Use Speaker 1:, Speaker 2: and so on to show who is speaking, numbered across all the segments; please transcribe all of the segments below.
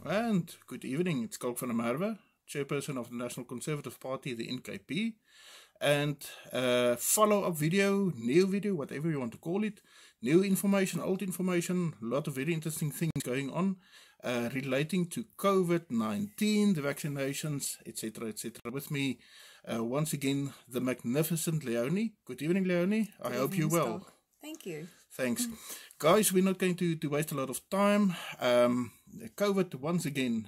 Speaker 1: and good evening. It's Kalk van der Merwe, chairperson of the National Conservative Party, the NKP. And follow-up video, new video, whatever you want to call it. New information, old information, a lot of very interesting things going on relating to COVID-19, the vaccinations, etc., etc. With me, once again, the magnificent Leonie. Good evening, Leonie. I hope you're well.
Speaker 2: Thank you.
Speaker 1: Thanks. Guys, we're not going to waste a lot of time. COVID, once again,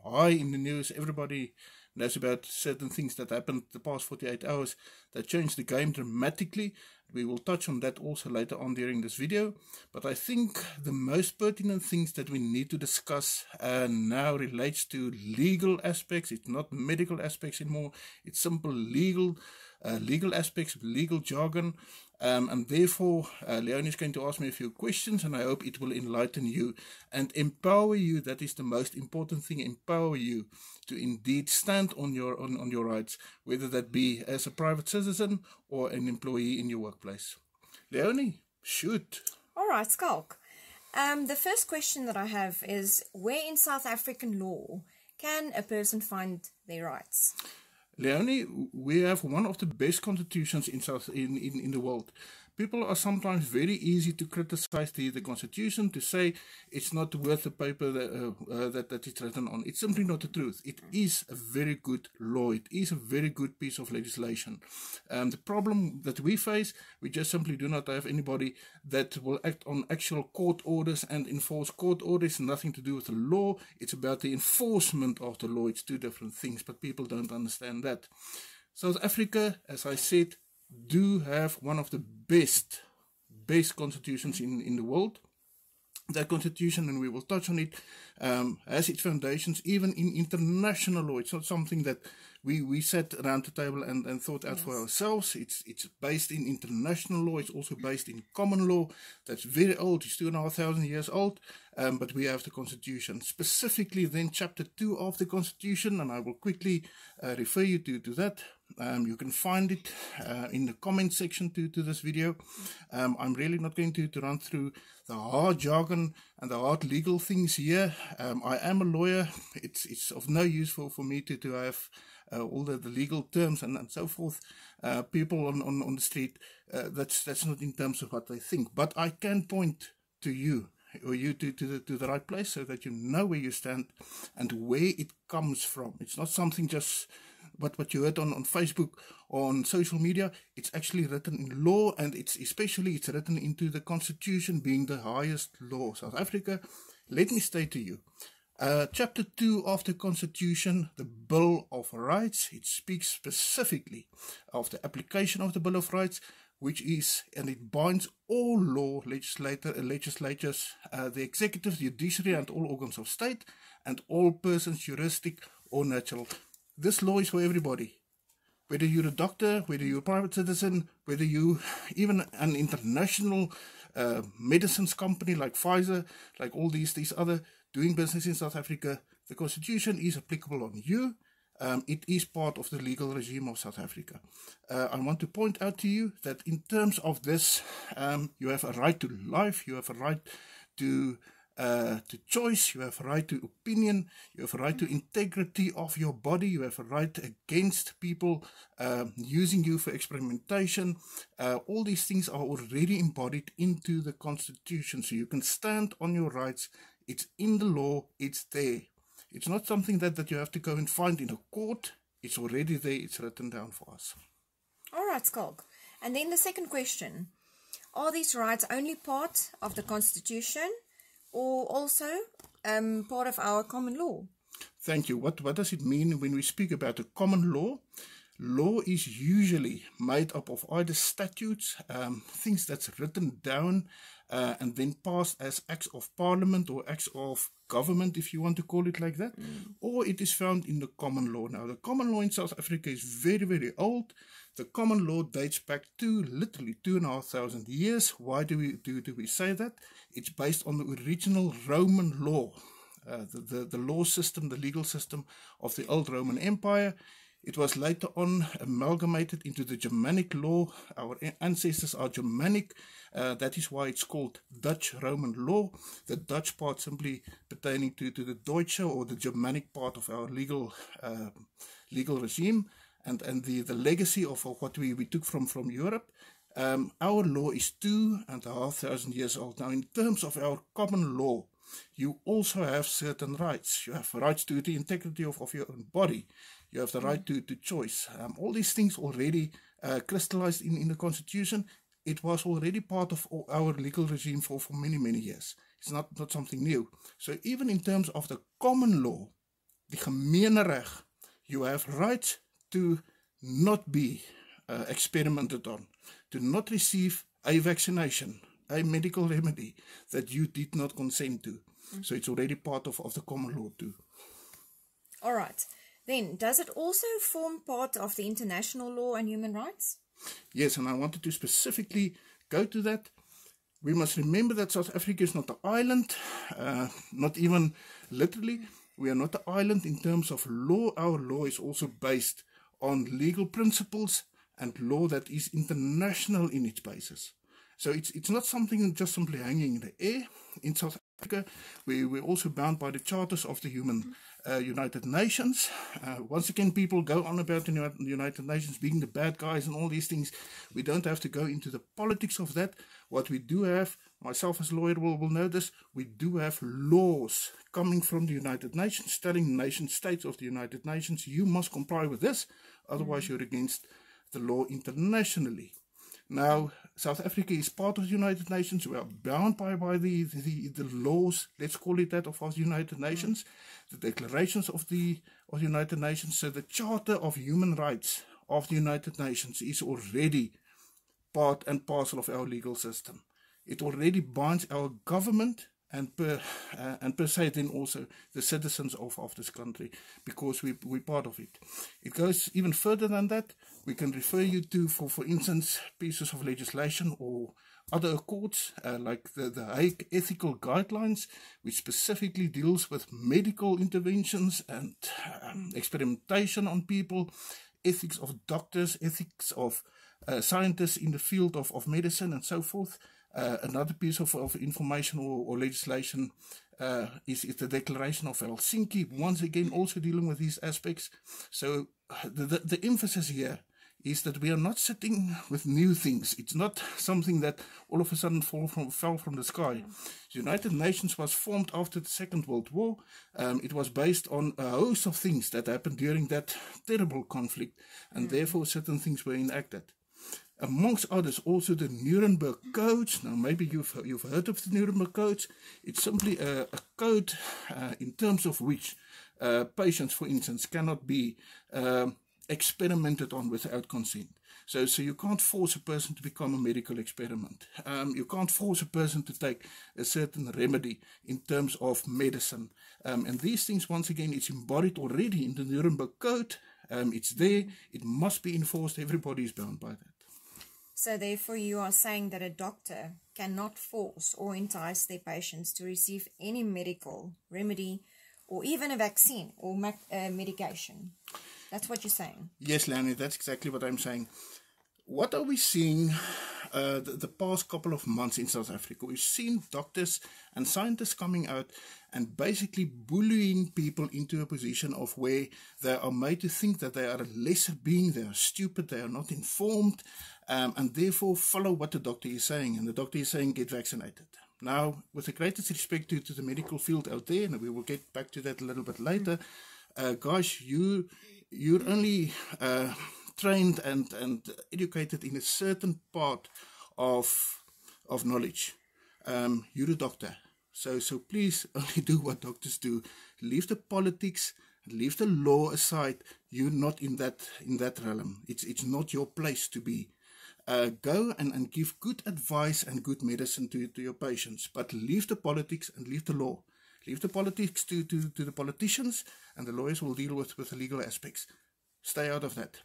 Speaker 1: high in the news. Everybody knows about certain things that happened the past 48 hours that changed the game dramatically. We will touch on that also later on during this video. But I think the most pertinent things that we need to discuss now relates to legal aspects. It's not medical aspects anymore. It's simple legal aspects, legal jargon. And therefore, Leonie is going to ask me a few questions, and I hope it will enlighten you and empower you. That is the most important thing, empower you to indeed stand on your rights, whether that be as a private citizen or an employee in your workplace. Leonie, shoot.
Speaker 2: All right, Skalk. The first question that I have is, where in South African law can a person find their rights?
Speaker 1: Leonie, we have one of the best constitutions in the world. People are sometimes very easy to criticize the constitution, to say it's not worth the paper that it's written on. It's simply not the truth. It is a very good law. It is a very good piece of legislation. The problem that we face, we just simply do not have anybody that will act on actual court orders and enforce court orders. Nothing to do with the law. It's about the enforcement of the law. It's two different things, but people don't understand that. South Africa, as I said, do have one of the best constitutions in the world. That constitution, and we will touch on it, has its foundations even in international law. It's not something that we sat around the table and thought out for ourselves. It's based in international law. It's also based in common law. That's very old. It's 2,500 years old. But we have the constitution. Specifically then chapter 2 of the constitution, and I will quickly refer you to that. You can find it in the comment section to this video. I'm really not going to run through the hard jargon and the hard legal things here. I am a lawyer. It's of no use for me to have all the legal terms and so forth. People on the street, that's not in terms of what they think. But I can point to you, or you to the right place, so that you know where you stand and where it comes from. It's not something just what you heard on Facebook or on social media. It's actually written in law, and it's written into the constitution, being the highest law. South Africa, let me state to you, chapter 2 of the constitution, the Bill of Rights, it speaks specifically of the application of the Bill of Rights, which is, and it binds all law legislatures, the executive, judiciary, and all organs of state, and all persons juristic or natural. This law is for everybody. Whether you're a doctor, whether you're a private citizen, whether you even an international medicines company like Pfizer, like all these other doing business in South Africa, the constitution is applicable on you. It is part of the legal regime of South Africa. I want to point out to you that in terms of this, you have a right to life, you have a right to choice, you have a right to opinion, you have a right to integrity of your body, you have a right against people using you for experimentation. All these things are already embodied into the constitution, so you can stand on your rights. It's in the law, it's there. It's not something that you have to go and find in a court. It's already there. It's written down for us.
Speaker 2: All right, Skalk. And then the second question. Are these rights only part of the Constitution or also part of our common law?
Speaker 1: Thank you. What does it mean when we speak about a common law? Law is usually made up of either statutes, things that's written down and then passed as acts of parliament or acts of government, if you want to call it like that, or it is found in the common law. Now, the common law in South Africa is very, very old. The common law dates back to literally 2,500 years. Why do we say that? It's based on the original Roman law, the law system, the legal system of the old Roman Empire. It was later on amalgamated into the Germanic law. Our ancestors are Germanic. That is why it's called Dutch Roman law. The Dutch part simply pertaining to the Deutsche, or the Germanic part of our legal regime, and the legacy of what we took from Europe. Our law is 2,500 years old. Now, in terms of our common law, you also have certain rights. You have rights to the integrity of your own body. You have the right to choice. All these things already crystallized in the Constitution. It was already part of our legal regime for many, many years. It's not something new. So even in terms of the common law, the gemeene reg, you have rights to not be experimented on, to not receive a vaccination, a medical remedy that you did not consent to. So it's already part of the common law too.
Speaker 2: All right. Then, does it also form part of the international law and human rights?
Speaker 1: Yes, and I wanted to specifically go to that. We must remember that South Africa is not an island, not even literally. We are not an island in terms of law. Our law is also based on legal principles and law that is international in its basis. So it's not something just simply hanging in the air. In South Africa, we're also bound by the charters of the United Nations. Once again, people go on about the United Nations being the bad guys and all these things. We don't have to go into the politics of that. What we do have, myself as a lawyer will know this, we do have laws coming from the United Nations, telling nation states of the United Nations, you must comply with this, otherwise you're against the law internationally. Now, South Africa is part of the United Nations. We are bound by the laws, let's call it that, of the United Nations, the declarations of the United Nations. So the Charter of Human Rights of the United Nations is already part and parcel of our legal system. It already binds our government and per se then also the citizens of this country, because we're part of it. It goes even further than that. We can refer you to, for instance, pieces of legislation or other accords, like the Hague Ethical Guidelines, which specifically deals with medical interventions and experimentation on people, ethics of doctors, ethics of scientists in the field of medicine and so forth. Another piece of information or legislation is the Declaration of Helsinki, once again also dealing with these aspects. So the emphasis here is that we are not sitting with new things. It's not something that all of a sudden fell from the sky. The United Nations was formed after the Second World War. It was based on a host of things that happened during that terrible conflict, and therefore certain things were enacted. Amongst others, also the Nuremberg Codes. Now, maybe you've heard of the Nuremberg Codes. It's simply a code in terms of which patients, for instance, cannot be experimented on without consent. So you can't force a person to become a medical experiment. You can't force a person to take a certain remedy in terms of medicine. And these things, once again, it's embodied already in the Nuremberg Code. It's there. It must be enforced. Everybody is bound by that.
Speaker 2: So therefore you are saying that a doctor cannot force or entice their patients to receive any medical remedy or even a vaccine or medication. That's what you're saying? Yes,
Speaker 1: Leonie, that's exactly what I'm saying. What are we seeing the past couple of months in South Africa? We've seen doctors and scientists coming out and basically bullying people into a position of where they are made to think that they are a lesser being, they are stupid, they are not informed, and therefore follow what the doctor is saying. And the doctor is saying, get vaccinated. Now, with the greatest respect to the medical field out there, and we will get back to that a little bit later, guys, you're only trained and educated in a certain part of knowledge. You're a doctor, so please only do what doctors do. Leave the politics, leave the law aside. You're not in that realm. It's not your place to be. Go and give good advice and good medicine to your patients, but leave the politics and leave the law. Leave the politics to the politicians, and the lawyers will deal with the legal aspects. Stay out of that.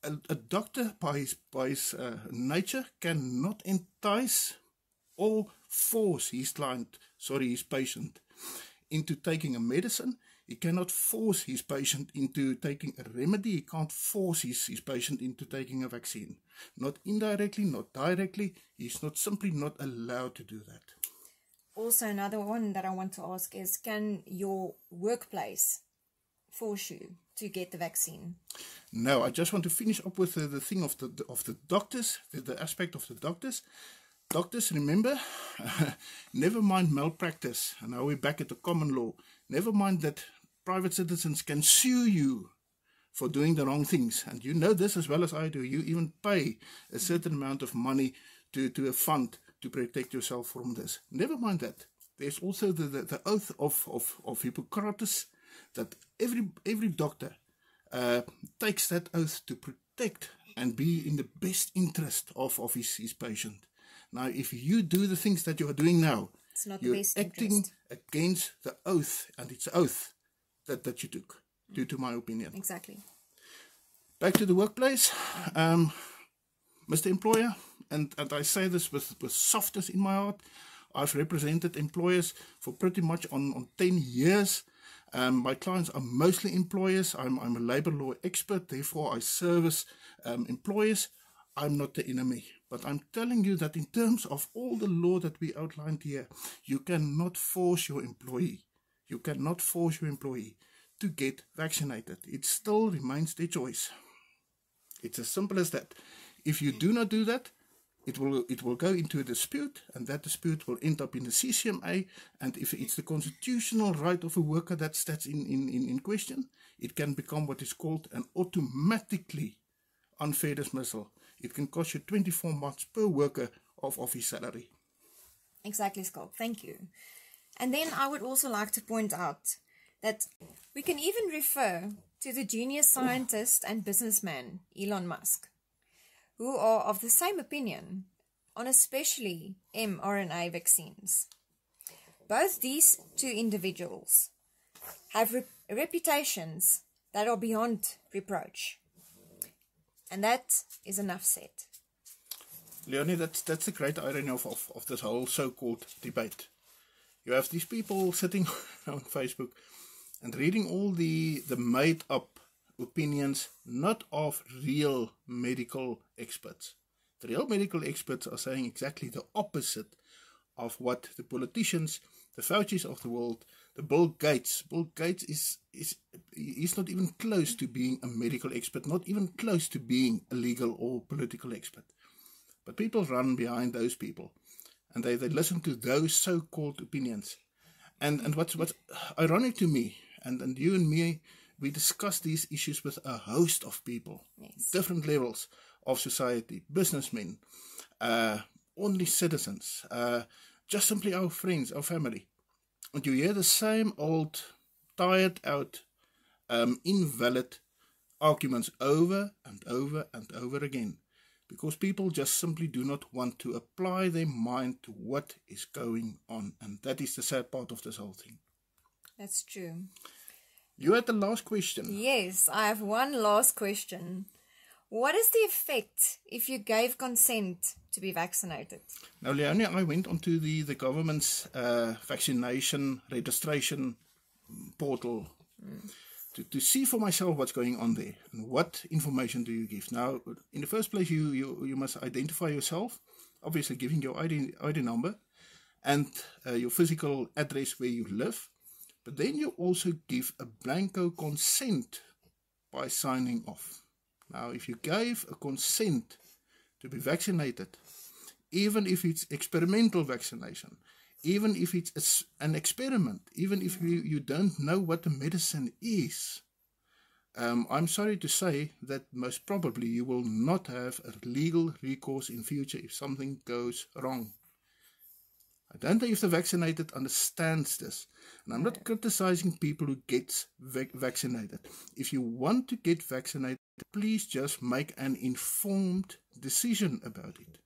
Speaker 1: A doctor, by his nature, cannot entice or force his patient into taking a medicine. He cannot force his patient into taking a remedy. He can't force his patient into taking a vaccine. Not indirectly, not directly. He's not simply not allowed to do that.
Speaker 2: Also, another one that I want to ask is, can your workplace force you to get the vaccine?
Speaker 1: No, I just want to finish up with the thing of the doctors, the aspect of the doctors. Doctors, remember, never mind malpractice, and now we're back at the common law. Never mind that private citizens can sue you for doing the wrong things. And you know this as well as I do. You even pay a certain amount of money to a fund to protect yourself from this. Never mind that. There's also the oath of Hippocrates, that every doctor takes that oath to protect and be in the best interest of his patient. Now, if you do the things that you are doing now,
Speaker 2: It's not the
Speaker 1: you're
Speaker 2: best
Speaker 1: acting
Speaker 2: interest.
Speaker 1: against the oath, and it's oath that you took, due to my opinion.
Speaker 2: Exactly.
Speaker 1: Back to the workplace, Mr. Employer, and I say this with softness in my heart. I've represented employers for pretty much on 10 years. My clients are mostly employers. I'm a labor law expert, therefore I service employers. I'm not the enemy. But I'm telling you that in terms of all the law that we outlined here, you cannot force your employee. You cannot force your employee to get vaccinated. It still remains their choice. It's as simple as that. If you do not do that, it will go into a dispute, and that dispute will end up in the CCMA. And if it's the constitutional right of a worker that's in question, it can become what is called an automatically unfair dismissal. It can cost you 24 months per worker of his salary.
Speaker 2: Exactly, Scott. Thank you. And then I would also like to point out that we can even refer to the genius scientist and businessman Elon Musk, who are of the same opinion on especially mRNA vaccines. Both these two individuals have reputations that are beyond reproach. And that is enough said.
Speaker 1: Leonie, that's the great irony of this whole so-called debate. You have these people sitting on Facebook and reading all the made-up opinions, not of real medical experts. The real medical experts are saying exactly the opposite of what the politicians, the Faucis of the world, the Bill Gates is not even close to being a medical expert, not even close to being a legal or political expert. But people run behind those people, and they listen to those so-called opinions. And what's ironic to me, and you and me, we discuss these issues with a host of people,
Speaker 2: Yes.
Speaker 1: different levels of society, businessmen, only citizens, just simply our friends, our family. And you hear the same old, tired out, invalid arguments over and over and over again, because people just simply do not want to apply their mind to what is going on. And that is the sad part of this whole thing.
Speaker 2: That's true.
Speaker 1: You had the last question.
Speaker 2: Yes, I have one last question. What is the effect if you gave consent to be vaccinated?
Speaker 1: Now, Leonie, I went onto the government's vaccination registration portal to see for myself what's going on there and what information do you give. Now, in the first place, you must identify yourself, obviously giving your ID number and your physical address where you live. But then you also give a blanco consent by signing off. Now, if you gave a consent to be vaccinated, even if it's experimental vaccination, even if it's an experiment, even if you don't know what the medicine is, I'm sorry to say that most probably you will not have a legal recourse in future if something goes wrong. I don't know if the vaccinated understands this. And I'm not criticizing people who get vaccinated. If you want to get vaccinated, please just make an informed decision about it.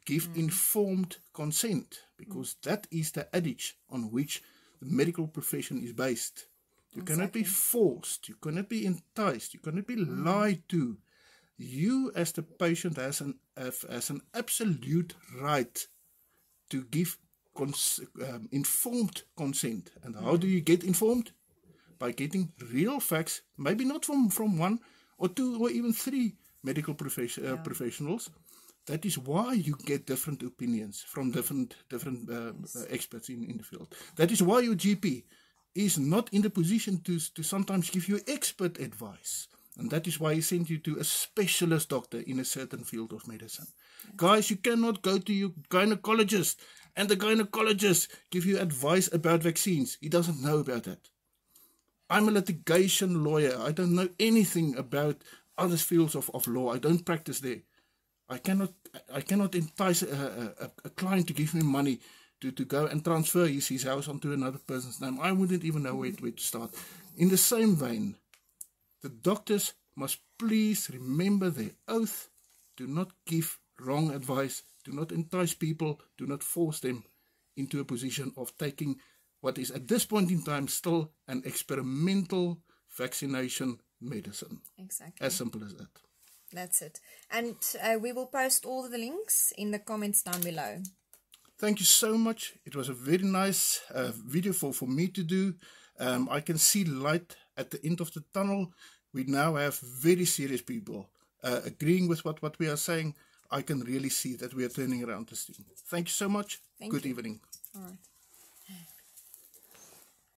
Speaker 1: Give informed consent, because that is the adage on which the medical profession is based. You cannot be forced, you cannot be enticed, you cannot be lied to. You as the patient has an absolute right to give informed consent. And how do you get informed? By getting real facts, maybe not from one or two or even three medical professionals. That is why you get different opinions from different experts in the field. That is why your GP is not in the position to sometimes give you expert advice. And that is why he sent you to a specialist doctor in a certain field of medicine. Guys, you cannot go to your gynecologist and the gynecologist give you advice about vaccines. He doesn't know about that. I'm a litigation lawyer. I don't know anything about other fields of law. I don't practice there. I cannot entice a client to give me money to go and transfer his house onto another person's name. I wouldn't even know where to start. In the same vein, the doctors must please remember their oath. Do not give wrong advice. Do not entice people. Do not force them into a position of taking what is at this point in time still an experimental vaccination medicine.
Speaker 2: Exactly.
Speaker 1: As simple as that.
Speaker 2: That's it. And we will post all the links in the comments down below.
Speaker 1: Thank you so much. It was a very nice video for me to do. I can see light at the end of the tunnel. We now have very serious people agreeing with what we are saying. I can really see that we are turning around this thing. Thank you so much. Good evening.
Speaker 2: All right.